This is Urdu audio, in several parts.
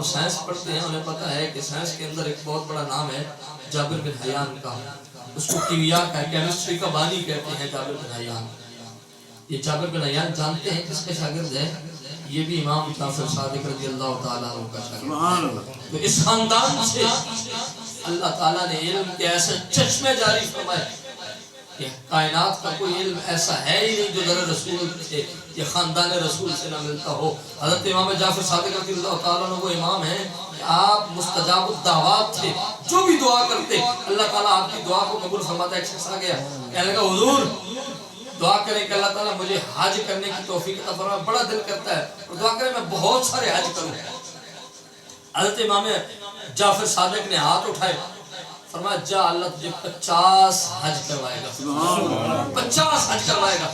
سائنس پڑھتے ہیں انہیں پتہ ہے کہ سائنس کے اندر ایک بہت بڑا نام ہے جابر بن حیان کا، اس کو کیمیا کا کیمسٹری کا بانی کہتے ہیں جابر بن حیان۔ یہ جابر بن حیان جانتے ہیں کس کے شاگرد ہے؟ یہ بھی امام جعفر صادق رضی اللہ تعالیٰ عنہ کا شاگرد ہے۔ تو اس خاندان سے اللہ تعالیٰ نے علم کے ایسے چشمے جاری فرمائے کہ کائنات کا کوئی علم ایسا ہے ہی نہیں جو در رسول سے یا خاندان رسول سے نہ ملتا ہو۔ حضرت امام جعفر صادق رضی اللہ تعالیٰ عنہ وہ امام ہیں کہ آپ مستجاب الدعوات تھے، جو بھی دعا کرتے اللہ تعالیٰ آپ کی دعا کو قبول فرماتا ہے۔ ایک شخص آ گیا کہنے لگا حضور دعا کریں کہ اللہ تعالیٰ مجھے حج کرنے کی توفیق عطا فرمائے، بڑا دل کرتا ہے اور دعا کریں میں بہت سارے حج کروں۔ حضرت امام جعفر صادق نے ہاتھ اٹھائے، فرمایا جا اللہ تجھے 50 حج کروائے گا، 50 حج کروائے گا۔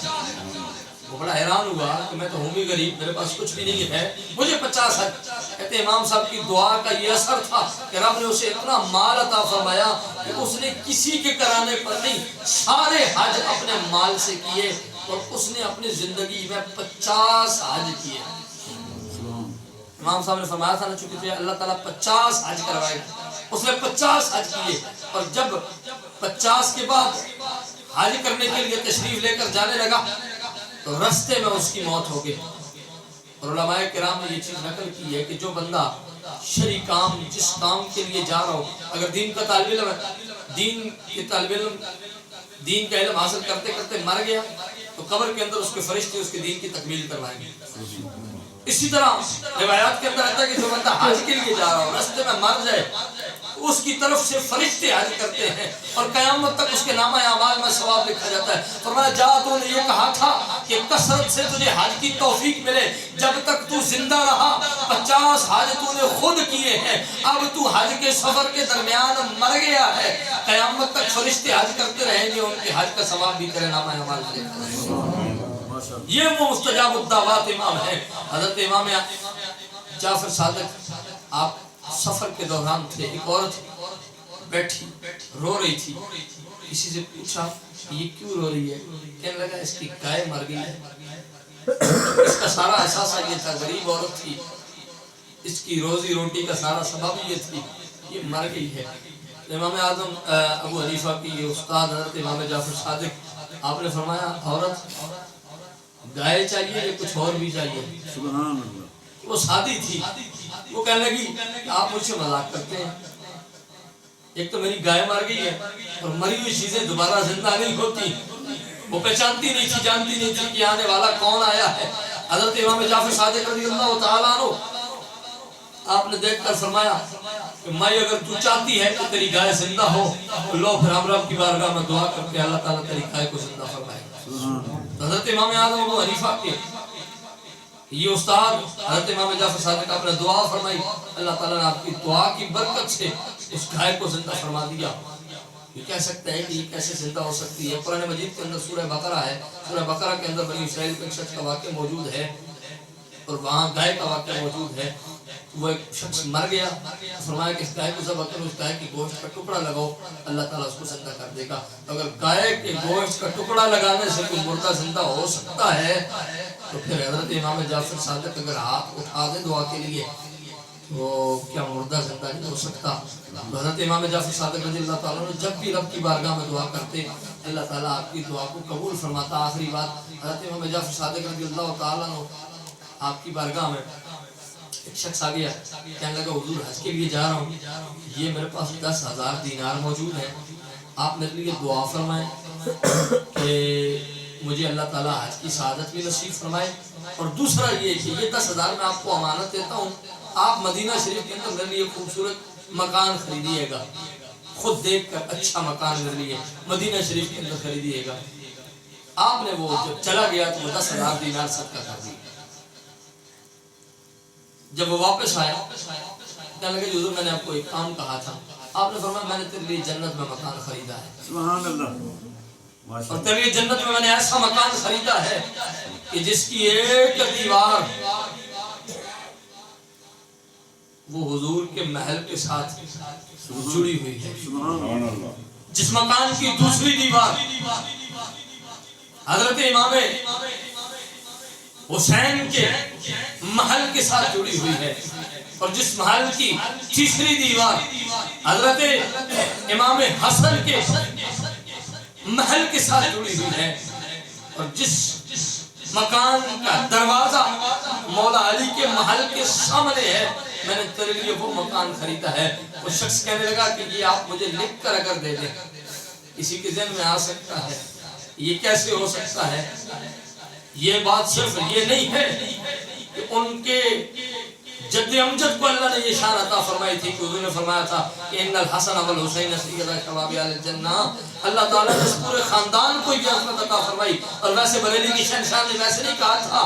وہ بڑا حیران ہوا کہ میں تو ہوں بھی غریب، میرے پاس کچھ بھی نہیں ہے، مجھے 50 حج۔ کہتے ہیں امام صاحب کی دعا کا یہ اثر تھا کہ رب نے اسے اتنا مال عطا فرمایا کہ اس نے کسی کے کرانے پر نہیں سارے حج اپنے مال سے کیے، اور اس نے اپنی زندگی میں 50 حج کیے۔ امام صاحب نے فرمایا تھا نا چونکہ اللہ تعالیٰ 50 حج کروائے گا، اس نے 50 حج کیے، اور جب 50 کے بعد حج کرنے کے لیے تشریف لے کر جانے لگا تو رستے میں اس کی موت ہو گئی۔ اور علماء کرام نے یہ چیز نقل کی ہے کہ جو بندہ شرعی کام جس کام کے لیے جا رہا ہو، اگر دین کا طالب علم ہے، دین کا علم حاصل کرتے کرتے مر گیا تو قبر کے اندر اس کے فرشتے اس کے دین کی تکمیل کروائیں گے۔ اسی طرح روایات کے اندر آتا ہے کہ جو بندہ حج کے لیے جا رہا ہو رستے میں مر جائے اس کی طرف سے فرشتے حج کرتے ہیں اور قیامت تک اس کے نامہ اعمال میں ثواب لکھا جاتا ہے۔ فرمایا جا تو نے یہ کہا تھا کہ کثرت سے تجھے حج کی توفیق ملے، جب تک تو زندہ رہا 50 حج تو نے خود کیے ہیں، اب تو حج کے سفر کے درمیان مر گیا ہے، قیامت تک فرشتے حج کرتے رہیں گے، ان کے حج کا ثواب بھی تیرے نامہ اعمال میں لکھا جائے گا۔ یہ وہ مستجاب الدعوات امام ہے۔ حضرت امام جعفر صادق آپ سفر کے دوران تھے، ایک عورت بیٹھی رو رہی تھی، کسی سے پوچھا یہ کیوں رو رہی ہے؟ کہنے لگا اس کی گائے مر گئی ہے۔ اس کا سارا احساسہ یہ تھا، غریب عورت تھی، اس کی روزی روٹی کا سارا سبب یہ تھی، یہ مر گئی ہے۔ امام اعظم ابو حنیفہ کی یہ استاد حضرت امام جعفر صادق آپ نے فرمایا عورت گائے چاہیے یا کچھ اور بھی چاہیے؟ سبحان اللہ۔ وہ سادی تھی، وہ کہنے لگی آپ مجھ سے مذاق کرتے ہیں، ایک تو میری گائے مر گئی ہے اور مری ہوئی چیزیں دوبارہ زندہ نہیں ہوتی۔ وہ پہچانتی نہیں تھی، جانتی نہیں تھی کہ آنے والا کون آیا ہے۔ حضرت امام جعفر صادق رضی اللہ تعالیٰ عنہ آپ نے دیکھ کر فرمایا کہ میں اگر تو چاہتی ہے کہ تیری گائے زندہ ہو تو لو پھر ہم رب کی بارگاہ میں دعا کر کے اللہ تعالیٰ تیری گائے کو زندہ فرمائے۔ حضرت امام اعظم ابو حنیفہ کے یہ استاد حضرت امام جعفر صادق آپ نے دعا فرمائی، اللہ تعالیٰ نے آپ کی دعا کی برکت سے اس گائے کو زندہ فرما دیا۔ یہ کہہ سکتے ہیں کہ یہ کیسے زندہ ہو سکتی ہے؟ قرآن مجید کے اندر سورہ بقرہ ہے، سورہ بقرہ کے اندر بنی اسرائیل کے ایک شخص کا واقعہ موجود ہے اور وہاں گائے کا واقعہ موجود ہے۔ وہ ایک شخص مر گیا، فرمایا کہ اس گائے کو ذبح کرو، اس گائے کی گوشت کا ٹکڑا لگاؤ، اللہ تعالیٰ اس کو زندہ کر دے گا۔ اگر گائے کے گوشت کا ٹکڑا لگانے سے کوئی مردہ زندہ ہو سکتا ہے تو پھر حضرت امام جعفر صادق اگر ہاتھ اٹھا دے دعا کے لیے تو کیا مردہ زندہ نہیں ہو سکتا؟ حضرت امام جعفر صادق رضی اللہ تعالیٰ نے جب بھی رب کی بارگاہ میں دعا کرتے اللہ تعالیٰ آپ کی دعا کو قبول فرماتا۔ آخری بات حضرت امام جعفر صادق رضی اللہ تعالیٰ نے آپ کی بارگاہ میں ایک شخص آ گیا، کہنے لگا حضور حج کے لیے جا رہا ہوں، یہ میرے پاس 10,000 دینار موجود ہیں، آپ میرے لیے دعا فرمائیں کہ مجھے اللہ تعالیٰ حج کی سعادت بھی نصیب فرمائے، اور دوسرا یہ کہ یہ 10,000 میں آپ کو امانت دیتا ہوں، آپ مدینہ شریف کے اندر میرے لیے خوبصورت مکان خریدیے گا، خود دیکھ کر اچھا مکان میرے لیے مدینہ شریف کے اندر خریدیے گا۔ آپ نے وہ جب چلا گیا تو 10,000 دینار صدقہ کر دی۔ جب وہ واپس آیا کہنے لگے حضور میں نے آپ کو ایک کام کہا تھا، آپ نے فرمایا میں نے تیرے لیے جنت میں مکان خریدا ہے، سبحان اللہ، اور تیرے لیے جنت میں نے ایسا مکان خریدا ہے کہ جس کی ایک دیوار وہ حضور کے محل کے ساتھ جڑی ہوئی ہے، سبحان اللہ، جس مکان کی دوسری دیوار حضرت امام حسین کے محل کے ساتھ جڑی ہوئی ہے، اور جس محل کی تیسری دیوار حضرت امام حسن کے محل کے ساتھ جڑی ہوئی ہے، اور جس مکان کا دروازہ مولا علی کے محل کے سامنے ہے، میں نے تیرے لیے وہ مکان خریدا ہے۔ وہ شخص کہنے لگا کہ یہ آپ مجھے لکھ کر اگر دے دیں۔ کسی کے ذہن میں آ سکتا ہے یہ کیسے ہو سکتا ہے؟ یہ بات صرف یہ نہیں ہے کہ ان کے جد امجد کو اللہ نے یہ شان عطا فرمائی تھی کہ حضور نے فرمایا تھا کہ ان الحسن والحسین سیدا شباب اہل الجنہ، اللہ تعالیٰ نے اس پورے خاندان کو یہ عظمت عطا فرمائی۔ اور ویسے بریلی کی شہنشاہ نے ویسے نہیں کہا تھا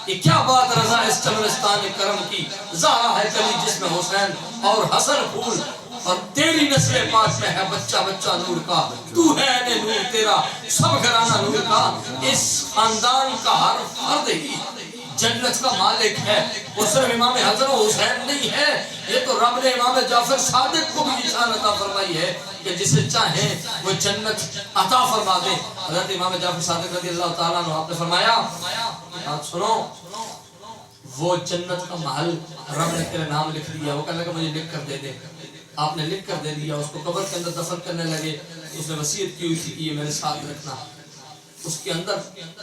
کہ کیا بات رضا اس چمرستان کرم کی، زہرا ہے کلی جس میں حسین اور حسن پھول، اور تیری نسل پاک میں ہے بچہ بچہ نور کا، تو ہے عین نور تیرا سب گھرانہ نور کا۔ اس خاندان کا ہر فرد ہی جنت کا مالک ہے۔ وہ صرف امام حسن و حسین نہیں ہے، یہ تو رب نے امام جعفر صادق کو بھی نشان عطا فرمائی ہے کہ جسے چاہیں وہ جنت عطا فرما دے۔ حضرت امام جعفر صادق رضی اللہ تعالیٰ عنہ آپ نے فرمایا، بات سنو، وہ جنت کا محل رب نے تیرے نام لکھ دیا۔ وہ کہنے لگا مجھے لکھ کر دے دے۔ آپ نے لکھ کر دے دیا، اس کو قبر کے اندر دفن کرنے لگے۔ اس نے وصیت کی ہوئی تھی کہ یہ میرے ساتھ رکھنا، اس کے اندر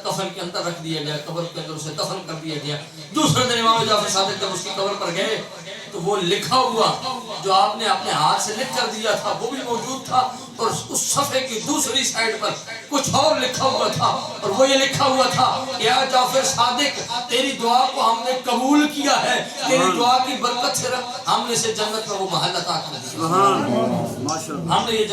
کفن کے اندر رکھ دیا گیا، قبر کے اندر اسے دفن کر دیا گیا۔ دوسرے دن امام جعفر صادق جب اس کی قبر پر گئے تو وہ لکھا ہوا جو آپ نے اپنے ہاتھ سے لکھ کر دیا تھا وہ بھی موجود تھا، اور اس صفحے کی دوسری سائیڈ پر کچھ اور لکھا ہوا تھا، اور وہ یہ لکھا ہوا تھا کہ اے جعفر صادق، تیری دعا کو ہم نے قبول کیا ہے، تیری دعا کی برکت سے ہم نے اسے جنت میں وہ محل عطا کر دیا۔ ہم نے یہ